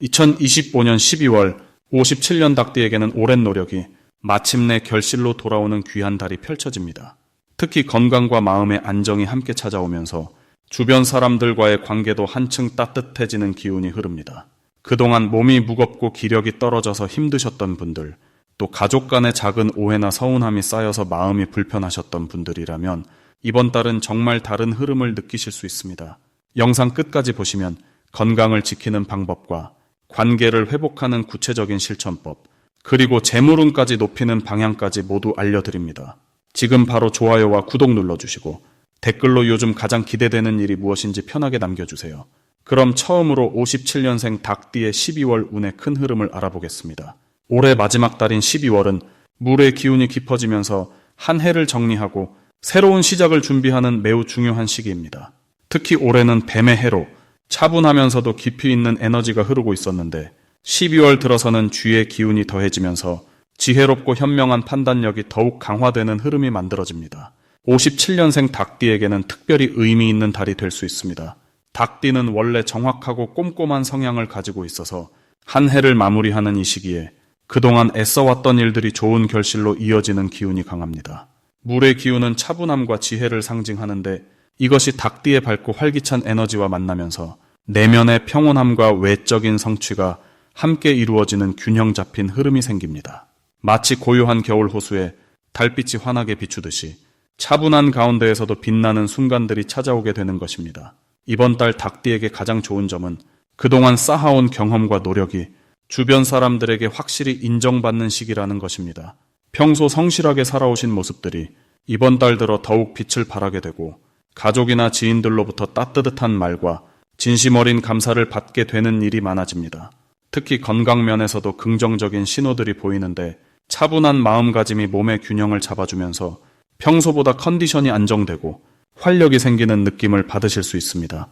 2025년 12월 57년 닭띠에게는 오랜 노력이 마침내 결실로 돌아오는 귀한 달이 펼쳐집니다. 특히 건강과 마음의 안정이 함께 찾아오면서 주변 사람들과의 관계도 한층 따뜻해지는 기운이 흐릅니다. 그동안 몸이 무겁고 기력이 떨어져서 힘드셨던 분들, 또 가족 간의 작은 오해나 서운함이 쌓여서 마음이 불편하셨던 분들이라면 이번 달은 정말 다른 흐름을 느끼실 수 있습니다. 영상 끝까지 보시면 건강을 지키는 방법과 관계를 회복하는 구체적인 실천법, 그리고 재물운까지 높이는 방향까지 모두 알려드립니다. 지금 바로 좋아요와 구독 눌러주시고 댓글로 요즘 가장 기대되는 일이 무엇인지 편하게 남겨주세요. 그럼 처음으로 57년생 닭띠의 12월 운의 큰 흐름을 알아보겠습니다. 올해 마지막 달인 12월은 물의 기운이 깊어지면서 한 해를 정리하고 새로운 시작을 준비하는 매우 중요한 시기입니다. 특히 올해는 뱀의 해로 차분하면서도 깊이 있는 에너지가 흐르고 있었는데 12월 들어서는 쥐의 기운이 더해지면서 지혜롭고 현명한 판단력이 더욱 강화되는 흐름이 만들어집니다. 57년생 닭띠에게는 특별히 의미 있는 달이 될 수 있습니다. 닭띠는 원래 정확하고 꼼꼼한 성향을 가지고 있어서 한 해를 마무리하는 이 시기에 그동안 애써왔던 일들이 좋은 결실로 이어지는 기운이 강합니다. 물의 기운은 차분함과 지혜를 상징하는데 이것이 닭띠의 밝고 활기찬 에너지와 만나면서 내면의 평온함과 외적인 성취가 함께 이루어지는 균형 잡힌 흐름이 생깁니다. 마치 고요한 겨울 호수에 달빛이 환하게 비추듯이 차분한 가운데에서도 빛나는 순간들이 찾아오게 되는 것입니다. 이번 달 닭띠에게 가장 좋은 점은 그동안 쌓아온 경험과 노력이 주변 사람들에게 확실히 인정받는 시기라는 것입니다. 평소 성실하게 살아오신 모습들이 이번 달 들어 더욱 빛을 발하게 되고 가족이나 지인들로부터 따뜻한 말과 진심 어린 감사를 받게 되는 일이 많아집니다. 특히 건강 면에서도 긍정적인 신호들이 보이는데 차분한 마음가짐이 몸의 균형을 잡아주면서 평소보다 컨디션이 안정되고 활력이 생기는 느낌을 받으실 수 있습니다.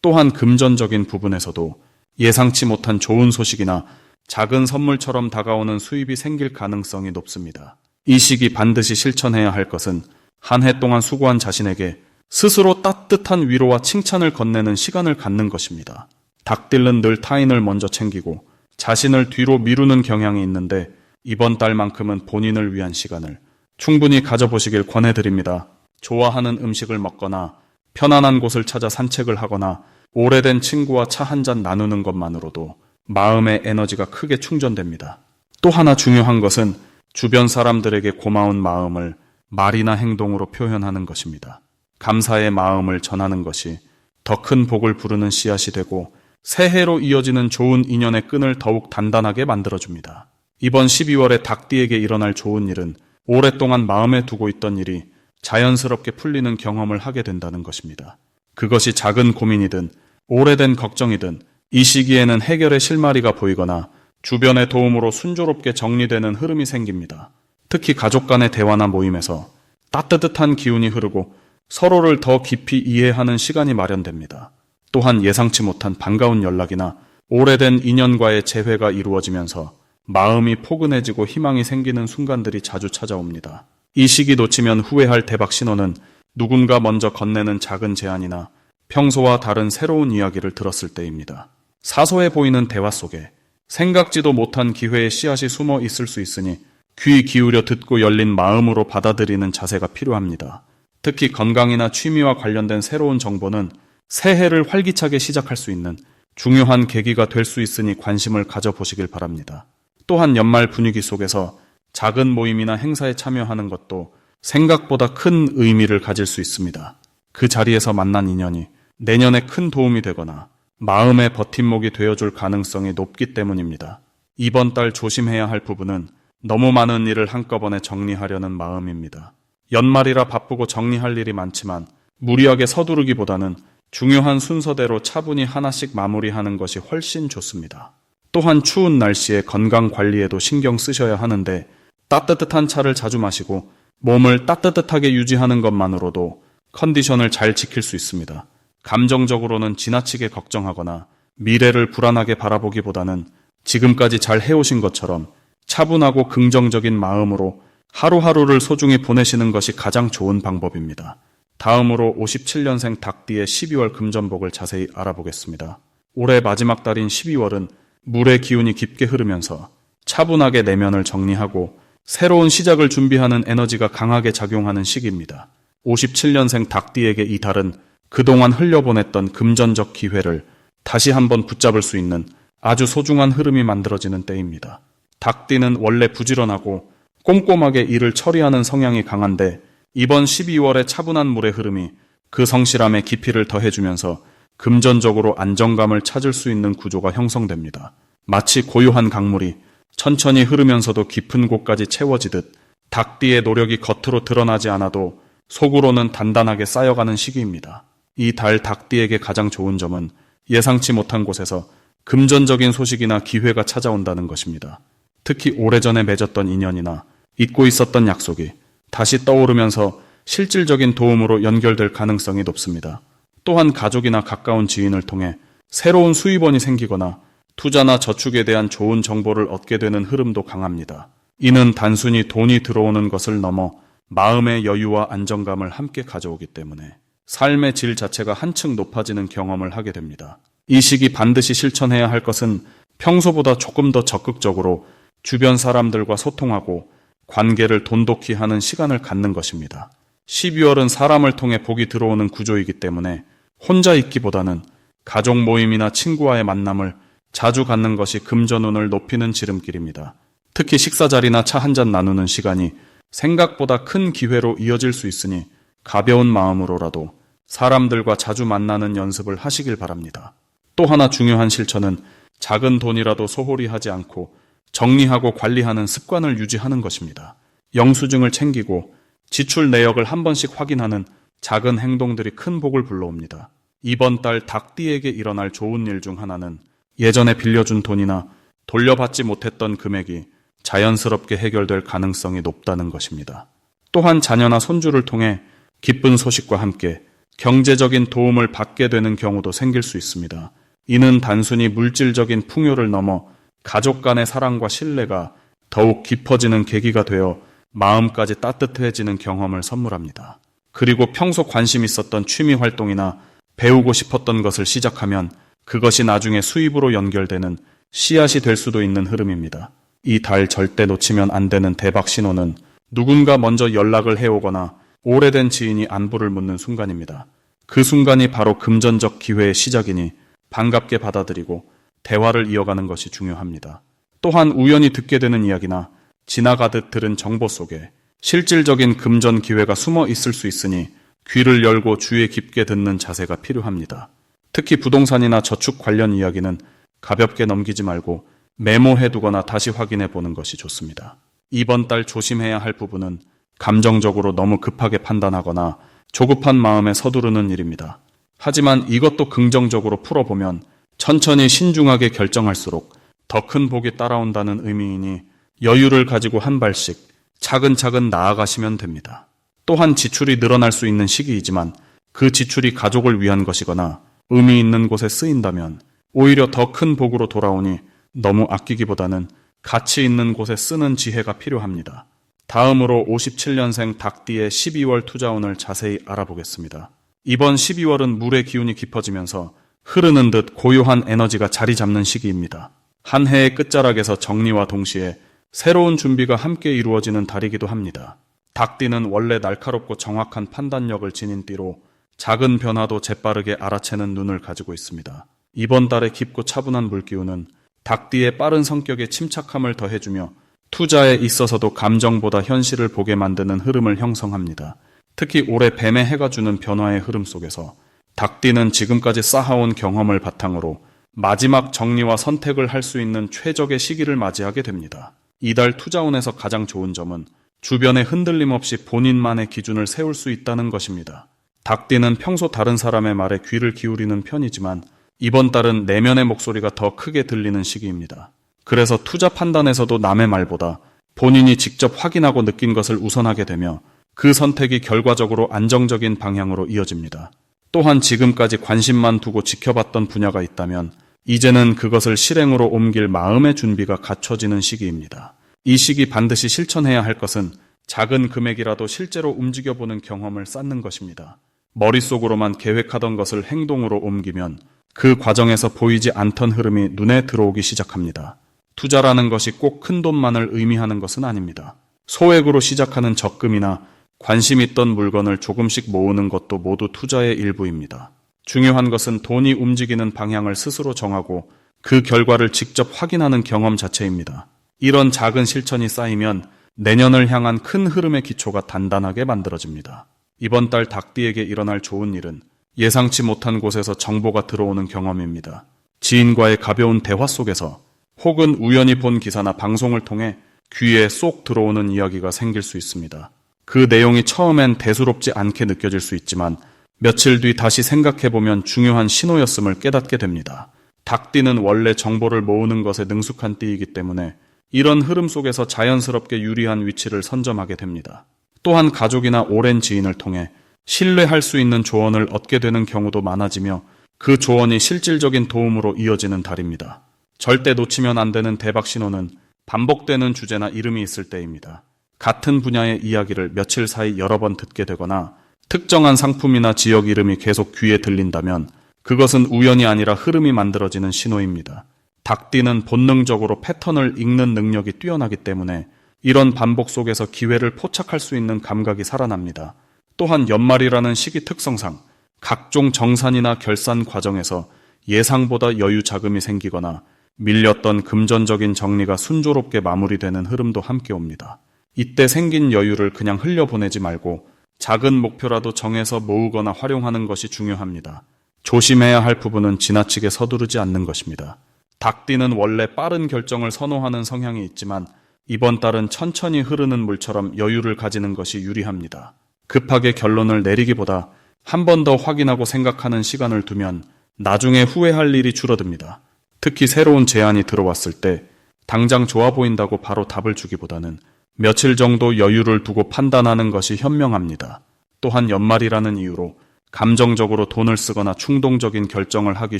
또한 금전적인 부분에서도 예상치 못한 좋은 소식이나 작은 선물처럼 다가오는 수입이 생길 가능성이 높습니다. 이 시기 반드시 실천해야 할 것은 한 해 동안 수고한 자신에게 스스로 따뜻한 위로와 칭찬을 건네는 시간을 갖는 것입니다. 닭띠는 늘 타인을 먼저 챙기고 자신을 뒤로 미루는 경향이 있는데 이번 달만큼은 본인을 위한 시간을 충분히 가져보시길 권해드립니다. 좋아하는 음식을 먹거나 편안한 곳을 찾아 산책을 하거나 오래된 친구와 차 한잔 나누는 것만으로도 마음의 에너지가 크게 충전됩니다. 또 하나 중요한 것은 주변 사람들에게 고마운 마음을 말이나 행동으로 표현하는 것입니다. 감사의 마음을 전하는 것이 더 큰 복을 부르는 씨앗이 되고 새해로 이어지는 좋은 인연의 끈을 더욱 단단하게 만들어줍니다. 이번 12월에 닭띠에게 일어날 좋은 일은 오랫동안 마음에 두고 있던 일이 자연스럽게 풀리는 경험을 하게 된다는 것입니다. 그것이 작은 고민이든 오래된 걱정이든 이 시기에는 해결의 실마리가 보이거나 주변의 도움으로 순조롭게 정리되는 흐름이 생깁니다. 특히 가족 간의 대화나 모임에서 따뜻한 기운이 흐르고 서로를 더 깊이 이해하는 시간이 마련됩니다. 또한 예상치 못한 반가운 연락이나 오래된 인연과의 재회가 이루어지면서 마음이 포근해지고 희망이 생기는 순간들이 자주 찾아옵니다. 이 시기 놓치면 후회할 대박 신호는 누군가 먼저 건네는 작은 제안이나 평소와 다른 새로운 이야기를 들었을 때입니다. 사소해 보이는 대화 속에 생각지도 못한 기회의 씨앗이 숨어 있을 수 있으니 귀 기울여 듣고 열린 마음으로 받아들이는 자세가 필요합니다. 특히 건강이나 취미와 관련된 새로운 정보는 새해를 활기차게 시작할 수 있는 중요한 계기가 될 수 있으니 관심을 가져보시길 바랍니다. 또한 연말 분위기 속에서 작은 모임이나 행사에 참여하는 것도 생각보다 큰 의미를 가질 수 있습니다. 그 자리에서 만난 인연이 내년에 큰 도움이 되거나 마음의 버팀목이 되어줄 가능성이 높기 때문입니다. 이번 달 조심해야 할 부분은 너무 많은 일을 한꺼번에 정리하려는 마음입니다. 연말이라 바쁘고 정리할 일이 많지만 무리하게 서두르기보다는 중요한 순서대로 차분히 하나씩 마무리하는 것이 훨씬 좋습니다. 또한 추운 날씨에 건강 관리에도 신경 쓰셔야 하는데 따뜻한 차를 자주 마시고 몸을 따뜻하게 유지하는 것만으로도 컨디션을 잘 지킬 수 있습니다. 감정적으로는 지나치게 걱정하거나 미래를 불안하게 바라보기보다는 지금까지 잘 해오신 것처럼 차분하고 긍정적인 마음으로 하루하루를 소중히 보내시는 것이 가장 좋은 방법입니다. 다음으로 57년생 닭띠의 12월 금전복을 자세히 알아보겠습니다. 올해 마지막 달인 12월은 물의 기운이 깊게 흐르면서 차분하게 내면을 정리하고 새로운 시작을 준비하는 에너지가 강하게 작용하는 시기입니다. 57년생 닭띠에게 이 달은 그동안 흘려보냈던 금전적 기회를 다시 한번 붙잡을 수 있는 아주 소중한 흐름이 만들어지는 때입니다. 닭띠는 원래 부지런하고 꼼꼼하게 일을 처리하는 성향이 강한데 이번 12월의 차분한 물의 흐름이 그 성실함에 깊이를 더해주면서 금전적으로 안정감을 찾을 수 있는 구조가 형성됩니다. 마치 고요한 강물이 천천히 흐르면서도 깊은 곳까지 채워지듯 닭띠의 노력이 겉으로 드러나지 않아도 속으로는 단단하게 쌓여가는 시기입니다. 이 달 닭띠에게 가장 좋은 점은 예상치 못한 곳에서 금전적인 소식이나 기회가 찾아온다는 것입니다. 특히 오래전에 맺었던 인연이나 잊고 있었던 약속이 다시 떠오르면서 실질적인 도움으로 연결될 가능성이 높습니다. 또한 가족이나 가까운 지인을 통해 새로운 수입원이 생기거나 투자나 저축에 대한 좋은 정보를 얻게 되는 흐름도 강합니다. 이는 단순히 돈이 들어오는 것을 넘어 마음의 여유와 안정감을 함께 가져오기 때문에 삶의 질 자체가 한층 높아지는 경험을 하게 됩니다. 이 시기 반드시 실천해야 할 것은 평소보다 조금 더 적극적으로 주변 사람들과 소통하고 관계를 돈독히 하는 시간을 갖는 것입니다. 12월은 사람을 통해 복이 들어오는 구조이기 때문에 혼자 있기보다는 가족 모임이나 친구와의 만남을 자주 갖는 것이 금전운을 높이는 지름길입니다. 특히 식사 자리나 차 한잔 나누는 시간이 생각보다 큰 기회로 이어질 수 있으니 가벼운 마음으로라도 사람들과 자주 만나는 연습을 하시길 바랍니다. 또 하나 중요한 실천은 작은 돈이라도 소홀히 하지 않고 정리하고 관리하는 습관을 유지하는 것입니다. 영수증을 챙기고 지출 내역을 한 번씩 확인하는 작은 행동들이 큰 복을 불러옵니다. 이번 달 닭띠에게 일어날 좋은 일 중 하나는 예전에 빌려준 돈이나 돌려받지 못했던 금액이 자연스럽게 해결될 가능성이 높다는 것입니다. 또한 자녀나 손주를 통해 기쁜 소식과 함께 경제적인 도움을 받게 되는 경우도 생길 수 있습니다. 이는 단순히 물질적인 풍요를 넘어 가족 간의 사랑과 신뢰가 더욱 깊어지는 계기가 되어 마음까지 따뜻해지는 경험을 선물합니다. 그리고 평소 관심 있었던 취미 활동이나 배우고 싶었던 것을 시작하면 그것이 나중에 수입으로 연결되는 씨앗이 될 수도 있는 흐름입니다. 이 달 절대 놓치면 안 되는 대박 신호는 누군가 먼저 연락을 해오거나 오래된 지인이 안부를 묻는 순간입니다. 그 순간이 바로 금전적 기회의 시작이니 반갑게 받아들이고 대화를 이어가는 것이 중요합니다. 또한 우연히 듣게 되는 이야기나 지나가듯 들은 정보 속에 실질적인 금전 기회가 숨어 있을 수 있으니 귀를 열고 주의 깊게 듣는 자세가 필요합니다. 특히 부동산이나 저축 관련 이야기는 가볍게 넘기지 말고 메모해두거나 다시 확인해 보는 것이 좋습니다. 이번 달 조심해야 할 부분은 감정적으로 너무 급하게 판단하거나 조급한 마음에 서두르는 일입니다. 하지만 이것도 긍정적으로 풀어보면 천천히 신중하게 결정할수록 더 큰 복이 따라온다는 의미이니 여유를 가지고 한 발씩 차근차근 나아가시면 됩니다. 또한 지출이 늘어날 수 있는 시기이지만 그 지출이 가족을 위한 것이거나 의미 있는 곳에 쓰인다면 오히려 더 큰 복으로 돌아오니 너무 아끼기보다는 가치 있는 곳에 쓰는 지혜가 필요합니다. 다음으로 57년생 닭띠의 12월 투자운을 자세히 알아보겠습니다. 이번 12월은 물의 기운이 깊어지면서 흐르는 듯 고요한 에너지가 자리 잡는 시기입니다. 한 해의 끝자락에서 정리와 동시에 새로운 준비가 함께 이루어지는 달이기도 합니다. 닭띠는 원래 날카롭고 정확한 판단력을 지닌 띠로 작은 변화도 재빠르게 알아채는 눈을 가지고 있습니다. 이번 달의 깊고 차분한 물기운은 닭띠의 빠른 성격에 침착함을 더해주며 투자에 있어서도 감정보다 현실을 보게 만드는 흐름을 형성합니다. 특히 올해 뱀의 해가 주는 변화의 흐름 속에서 닭띠는 지금까지 쌓아온 경험을 바탕으로 마지막 정리와 선택을 할 수 있는 최적의 시기를 맞이하게 됩니다. 이달 투자운에서 가장 좋은 점은 주변에 흔들림 없이 본인만의 기준을 세울 수 있다는 것입니다. 닭띠는 평소 다른 사람의 말에 귀를 기울이는 편이지만 이번 달은 내면의 목소리가 더 크게 들리는 시기입니다. 그래서 투자 판단에서도 남의 말보다 본인이 직접 확인하고 느낀 것을 우선하게 되며 그 선택이 결과적으로 안정적인 방향으로 이어집니다. 또한 지금까지 관심만 두고 지켜봤던 분야가 있다면 이제는 그것을 실행으로 옮길 마음의 준비가 갖춰지는 시기입니다. 이 시기 반드시 실천해야 할 것은 작은 금액이라도 실제로 움직여보는 경험을 쌓는 것입니다. 머릿속으로만 계획하던 것을 행동으로 옮기면 그 과정에서 보이지 않던 흐름이 눈에 들어오기 시작합니다. 투자라는 것이 꼭 큰 돈만을 의미하는 것은 아닙니다. 소액으로 시작하는 적금이나 관심 있던 물건을 조금씩 모으는 것도 모두 투자의 일부입니다. 중요한 것은 돈이 움직이는 방향을 스스로 정하고 그 결과를 직접 확인하는 경험 자체입니다. 이런 작은 실천이 쌓이면 내년을 향한 큰 흐름의 기초가 단단하게 만들어집니다. 이번 달 닭띠에게 일어날 좋은 일은 예상치 못한 곳에서 정보가 들어오는 경험입니다. 지인과의 가벼운 대화 속에서 혹은 우연히 본 기사나 방송을 통해 귀에 쏙 들어오는 이야기가 생길 수 있습니다. 그 내용이 처음엔 대수롭지 않게 느껴질 수 있지만 며칠 뒤 다시 생각해보면 중요한 신호였음을 깨닫게 됩니다. 닭띠는 원래 정보를 모으는 것에 능숙한 띠이기 때문에 이런 흐름 속에서 자연스럽게 유리한 위치를 선점하게 됩니다. 또한 가족이나 오랜 지인을 통해 신뢰할 수 있는 조언을 얻게 되는 경우도 많아지며 그 조언이 실질적인 도움으로 이어지는 달입니다. 절대 놓치면 안 되는 대박 신호는 반복되는 주제나 이름이 있을 때입니다. 같은 분야의 이야기를 며칠 사이 여러 번 듣게 되거나 특정한 상품이나 지역 이름이 계속 귀에 들린다면 그것은 우연이 아니라 흐름이 만들어지는 신호입니다. 닭띠는 본능적으로 패턴을 읽는 능력이 뛰어나기 때문에 이런 반복 속에서 기회를 포착할 수 있는 감각이 살아납니다. 또한 연말이라는 시기 특성상 각종 정산이나 결산 과정에서 예상보다 여유 자금이 생기거나 밀렸던 금전적인 정리가 순조롭게 마무리되는 흐름도 함께 옵니다. 이때 생긴 여유를 그냥 흘려보내지 말고 작은 목표라도 정해서 모으거나 활용하는 것이 중요합니다. 조심해야 할 부분은 지나치게 서두르지 않는 것입니다. 닭띠는 원래 빠른 결정을 선호하는 성향이 있지만 이번 달은 천천히 흐르는 물처럼 여유를 가지는 것이 유리합니다. 급하게 결론을 내리기보다 한 번 더 확인하고 생각하는 시간을 두면 나중에 후회할 일이 줄어듭니다. 특히 새로운 제안이 들어왔을 때 당장 좋아 보인다고 바로 답을 주기보다는 며칠 정도 여유를 두고 판단하는 것이 현명합니다. 또한 연말이라는 이유로 감정적으로 돈을 쓰거나 충동적인 결정을 하기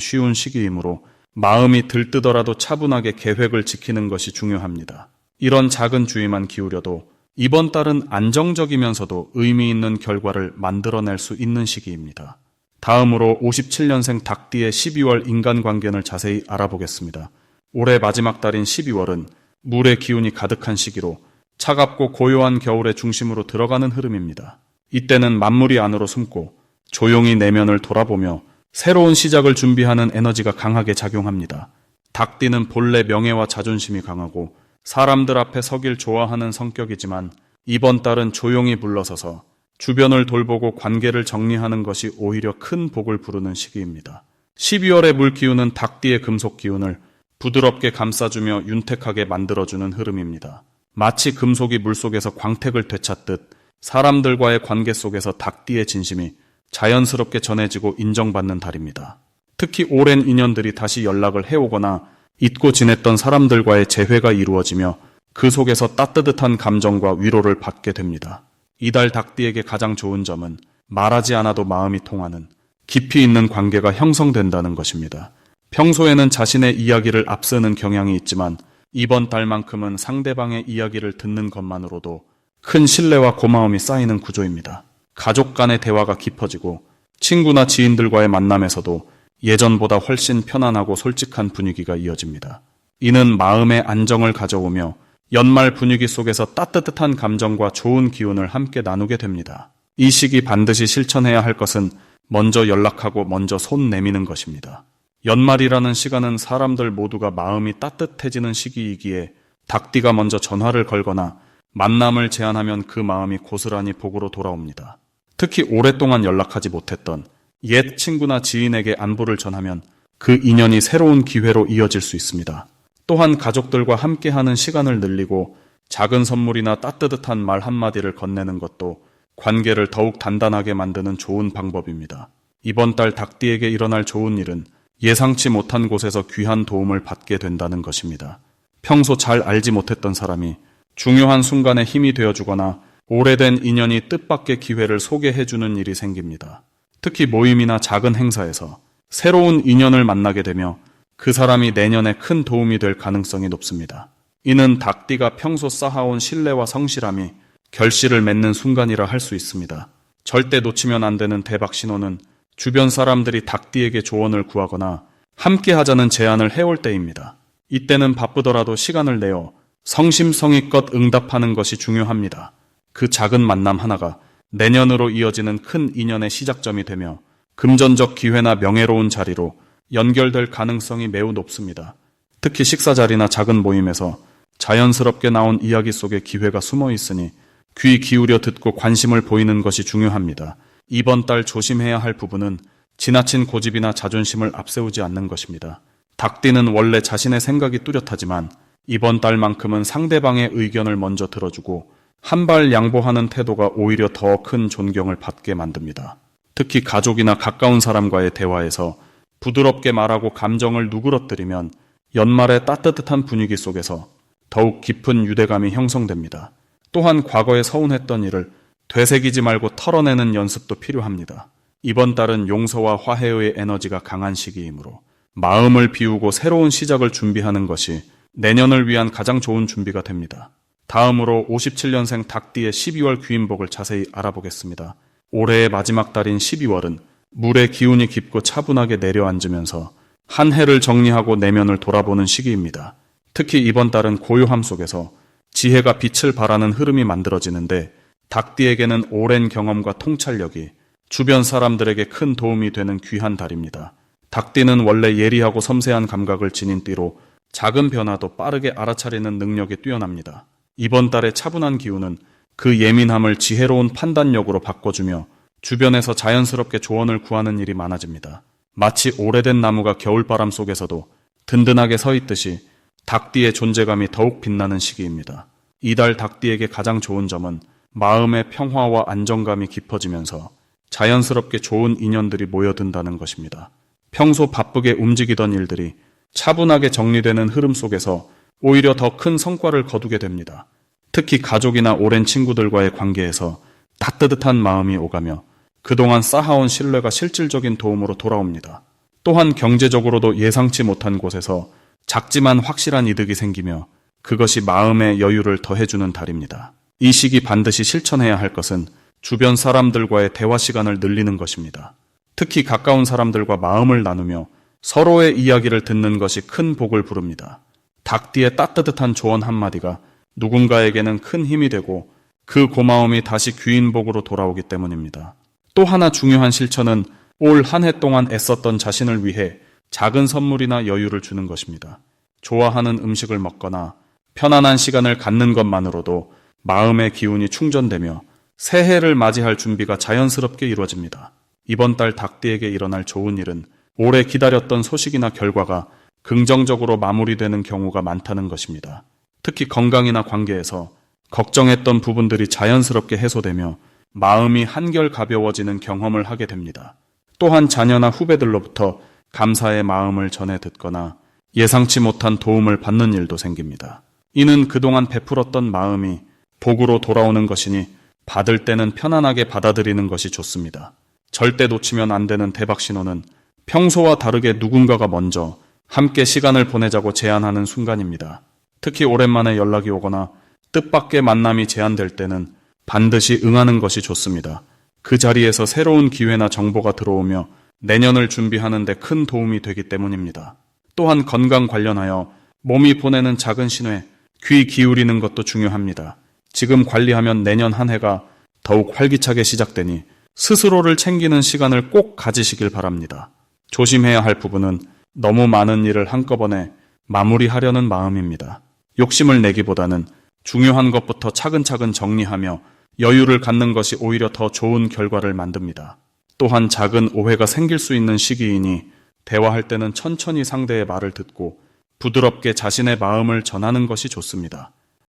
쉬운 시기이므로 마음이 들뜨더라도 차분하게 계획을 지키는 것이 중요합니다. 이런 작은 주의만 기울여도 이번 달은 안정적이면서도 의미 있는 결과를 만들어낼 수 있는 시기입니다. 다음으로 57년생 닭띠의 12월 인간관계를 자세히 알아보겠습니다. 올해 마지막 달인 12월은 물의 기운이 가득한 시기로 차갑고 고요한 겨울의 중심으로 들어가는 흐름입니다. 이때는 만물이 안으로 숨고 조용히 내면을 돌아보며 새로운 시작을 준비하는 에너지가 강하게 작용합니다. 닭띠는 본래 명예와 자존심이 강하고 사람들 앞에 서길 좋아하는 성격이지만 이번 달은 조용히 물러서서 주변을 돌보고 관계를 정리하는 것이 오히려 큰 복을 부르는 시기입니다. 12월의 물 기운은 닭띠의 금속 기운을 부드럽게 감싸주며 윤택하게 만들어주는 흐름입니다. 마치 금속이 물속에서 광택을 되찾듯 사람들과의 관계 속에서 닭띠의 진심이 자연스럽게 전해지고 인정받는 달입니다. 특히 오랜 인연들이 다시 연락을 해오거나 잊고 지냈던 사람들과의 재회가 이루어지며 그 속에서 따뜻한 감정과 위로를 받게 됩니다. 이달 닭띠에게 가장 좋은 점은 말하지 않아도 마음이 통하는 깊이 있는 관계가 형성된다는 것입니다. 평소에는 자신의 이야기를 앞서는 경향이 있지만 이번 달만큼은 상대방의 이야기를 듣는 것만으로도 큰 신뢰와 고마움이 쌓이는 구조입니다. 가족 간의 대화가 깊어지고 친구나 지인들과의 만남에서도 예전보다 훨씬 편안하고 솔직한 분위기가 이어집니다. 이는 마음의 안정을 가져오며 연말 분위기 속에서 따뜻한 감정과 좋은 기운을 함께 나누게 됩니다. 이 시기 반드시 실천해야 할 것은 먼저 연락하고 먼저 손 내미는 것입니다. 연말이라는 시간은 사람들 모두가 마음이 따뜻해지는 시기이기에 닭띠가 먼저 전화를 걸거나 만남을 제안하면 그 마음이 고스란히 복으로 돌아옵니다. 특히 오랫동안 연락하지 못했던 옛 친구나 지인에게 안부를 전하면 그 인연이 새로운 기회로 이어질 수 있습니다. 또한 가족들과 함께하는 시간을 늘리고 작은 선물이나 따뜻한 말 한마디를 건네는 것도 관계를 더욱 단단하게 만드는 좋은 방법입니다. 이번 달 닭띠에게 일어날 좋은 일은 예상치 못한 곳에서 귀한 도움을 받게 된다는 것입니다. 평소 잘 알지 못했던 사람이 중요한 순간에 힘이 되어주거나 오래된 인연이 뜻밖의 기회를 소개해주는 일이 생깁니다. 특히 모임이나 작은 행사에서 새로운 인연을 만나게 되며 그 사람이 내년에 큰 도움이 될 가능성이 높습니다. 이는 닭띠가 평소 쌓아온 신뢰와 성실함이 결실을 맺는 순간이라 할 수 있습니다. 절대 놓치면 안 되는 대박 신호는 주변 사람들이 닭띠에게 조언을 구하거나 함께 하자는 제안을 해올 때입니다. 이때는 바쁘더라도 시간을 내어 성심성의껏 응답하는 것이 중요합니다. 그 작은 만남 하나가 내년으로 이어지는 큰 인연의 시작점이 되며 금전적 기회나 명예로운 자리로 연결될 가능성이 매우 높습니다. 특히 식사 자리나 작은 모임에서 자연스럽게 나온 이야기 속에 기회가 숨어 있으니 귀 기울여 듣고 관심을 보이는 것이 중요합니다. 이번 달 조심해야 할 부분은 지나친 고집이나 자존심을 앞세우지 않는 것입니다. 닭띠는 원래 자신의 생각이 뚜렷하지만 이번 달만큼은 상대방의 의견을 먼저 들어주고 한 발 양보하는 태도가 오히려 더 큰 존경을 받게 만듭니다. 특히 가족이나 가까운 사람과의 대화에서 부드럽게 말하고 감정을 누그러뜨리면 연말의 따뜻한 분위기 속에서 더욱 깊은 유대감이 형성됩니다. 또한 과거에 서운했던 일을 되새기지 말고 털어내는 연습도 필요합니다. 이번 달은 용서와 화해의 에너지가 강한 시기이므로 마음을 비우고 새로운 시작을 준비하는 것이 내년을 위한 가장 좋은 준비가 됩니다. 다음으로 57년생 닭띠의 12월 귀인복을 자세히 알아보겠습니다. 올해의 마지막 달인 12월은 물의 기운이 깊고 차분하게 내려앉으면서 한 해를 정리하고 내면을 돌아보는 시기입니다. 특히 이번 달은 고요함 속에서 지혜가 빛을 발하는 흐름이 만들어지는데 닭띠에게는 오랜 경험과 통찰력이 주변 사람들에게 큰 도움이 되는 귀한 달입니다. 닭띠는 원래 예리하고 섬세한 감각을 지닌 띠로 작은 변화도 빠르게 알아차리는 능력이 뛰어납니다. 이번 달의 차분한 기운은 그 예민함을 지혜로운 판단력으로 바꿔주며 주변에서 자연스럽게 조언을 구하는 일이 많아집니다. 마치 오래된 나무가 겨울바람 속에서도 든든하게 서 있듯이 닭띠의 존재감이 더욱 빛나는 시기입니다. 이달 닭띠에게 가장 좋은 점은 마음의 평화와 안정감이 깊어지면서 자연스럽게 좋은 인연들이 모여든다는 것입니다. 평소 바쁘게 움직이던 일들이 차분하게 정리되는 흐름 속에서 오히려 더 큰 성과를 거두게 됩니다. 특히 가족이나 오랜 친구들과의 관계에서 따뜻한 마음이 오가며 그동안 쌓아온 신뢰가 실질적인 도움으로 돌아옵니다. 또한 경제적으로도 예상치 못한 곳에서 작지만 확실한 이득이 생기며 그것이 마음의 여유를 더해주는 달입니다. 이 시기 반드시 실천해야 할 것은 주변 사람들과의 대화 시간을 늘리는 것입니다. 특히 가까운 사람들과 마음을 나누며 서로의 이야기를 듣는 것이 큰 복을 부릅니다. 닭띠의 따뜻한 조언 한마디가 누군가에게는 큰 힘이 되고 그 고마움이 다시 귀인복으로 돌아오기 때문입니다. 또 하나 중요한 실천은 올 한 해 동안 애썼던 자신을 위해 작은 선물이나 여유를 주는 것입니다. 좋아하는 음식을 먹거나 편안한 시간을 갖는 것만으로도 마음의 기운이 충전되며 새해를 맞이할 준비가 자연스럽게 이루어집니다. 이번 달 닭띠에게 일어날 좋은 일은 오래 기다렸던 소식이나 결과가 긍정적으로 마무리되는 경우가 많다는 것입니다. 특히 건강이나 관계에서 걱정했던 부분들이 자연스럽게 해소되며 마음이 한결 가벼워지는 경험을 하게 됩니다. 또한 자녀나 후배들로부터 감사의 마음을 전해 듣거나 예상치 못한 도움을 받는 일도 생깁니다. 이는 그동안 베풀었던 마음이 복으로 돌아오는 것이니 받을 때는 편안하게 받아들이는 것이 좋습니다. 절대 놓치면 안 되는 대박 신호는 평소와 다르게 누군가가 먼저 함께 시간을 보내자고 제안하는 순간입니다. 특히 오랜만에 연락이 오거나 뜻밖의 만남이 제안될 때는 반드시 응하는 것이 좋습니다. 그 자리에서 새로운 기회나 정보가 들어오며 내년을 준비하는 데 큰 도움이 되기 때문입니다. 또한 건강 관련하여 몸이 보내는 작은 신호에 귀 기울이는 것도 중요합니다. 지금 관리하면 내년 한 해가 더욱 활기차게 시작되니 스스로를 챙기는 시간을 꼭 가지시길 바랍니다. 조심해야 할 부분은 너무 많은 일을 한꺼번에 마무리하려는 마음입니다. 욕심을 내기보다는 중요한 것부터 차근차근 정리하며 여유를 갖는 것이 오히려 더 좋은 결과를 만듭니다. 또한 작은 오해가 생길 수 있는 시기이니 대화할 때는 천천히 상대의 말을 듣고 부드럽게 자신의 마음을 전하는 것이 좋습니다.